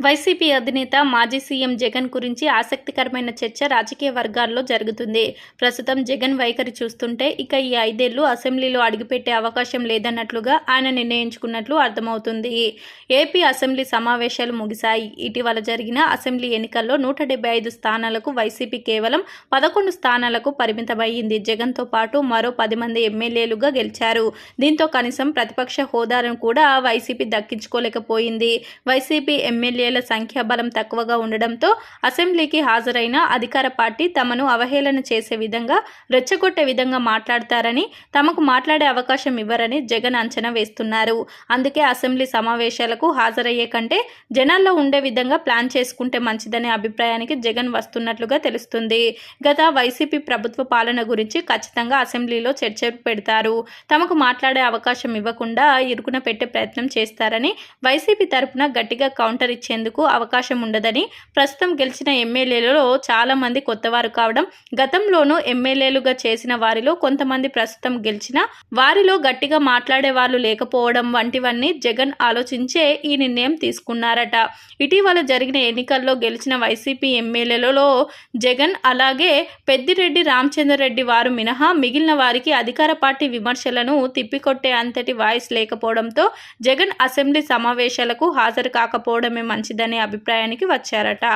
YCP అధినేత మాజీ CM Jagan గురించి ఆసక్తికరమైన చర్చ రాజకీయ వర్గాల్లో జరుగుతుంది. ప్రస్తుతం జగన్ వైఖరి చూస్తుంటే ఇక ఈ 5 ఏళ్లు అసెంబ్లీలో అడుగుపెట్టే అవకాశం లేదన్నట్లుగా ఆయన నిర్ణయించుకున్నట్లు అర్థమవుతుంది. ఏపీ అసెంబ్లీ సమావేశాలు ముగిశాయి. ఇటీవల జరిగిన అసెంబ్లీ ఎన్నికల్లో 175 స్థానాలకు వైసీపీ కేవలం 11 స్థానాలకు పరిమితమయ్యింది. జగన్తో పాటు మరో 10 మంది ఎమ్మెల్యేలుగా గెలిచారు. దీంతో కనీసం ప్రతిపక్ష హోదాను కూడా వైసీపీ దక్కించుకోలేకపోయింది. వైసీపీ ఎమ్మెల్యేల సంఖ్యాబలం తక్కువగా ఉండడంతో అసెంబ్లీకి హాజరైన అధికార పార్టీ తమను అవహేళన చేసే విధంగా, రెచ్చగొట్టే విధంగా మాట్లాడతారని, తమకు మాట్లాడే అవకాశం ఇవ్వరని జగన్ అంచనా వేస్తున్నారు. అందుకే అసెంబ్లీ సమావేశాలకు హాజరయ్యే కంటే జనాల్లో ఉండే విధంగా ప్లాన్ చేసుకుంటే మంచిదనే అభిప్రాయానికి జగన్ వస్తున్నట్లుగా తెలుస్తుంది. గత వైసీపీ ప్రభుత్వ పాలన గురించి ఖచ్చితంగా అసెంబ్లీలో చర్చ పెడతారు. తమకు మాట్లాడే అవకాశం ఇవ్వకుండా ఇరుకున పెట్టే ప్రయత్నం చేస్తారని, వైసీపీ తరపున గట్టిగా కౌంటర్ ఇచ్చేందుకు అవకాశం ఉండదని, ప్రస్తుతం గెలిచిన ఎమ్మెల్యేలలో చాలా మంది కొత్తవారు కావడం, గతంలోనూ ఎమ్మెల్యేలుగా చేసిన వారిలో కొంతమంది ప్రస్తుతం గెలిచిన వారిలో గట్టిగా మాట్లాడే వాళ్ళు లేకపోవడం వంటివన్నీ జగన్ ఆలోచించే ఈ నిర్ణయం తీసుకున్నారట. ఇటీవల జరిగిన ఎన్నికల్లో గెలిచిన వైసీపీ ఎమ్మెల్యేలలో జగన్, అలాగే పెద్దిరెడ్డి రామచంద్రరెడ్డి వారు మినహా మిగిలిన వారికి అధికార పార్టీ విమర్శలను తిప్పికొట్టే అంతటి వాయిస్ లేకపోవడంతో జగన్ అసెంబ్లీ సమావేశాలకు హాజరు కాకపోవడమే మంచిదనే అభిప్రాయానికి వచ్చారట.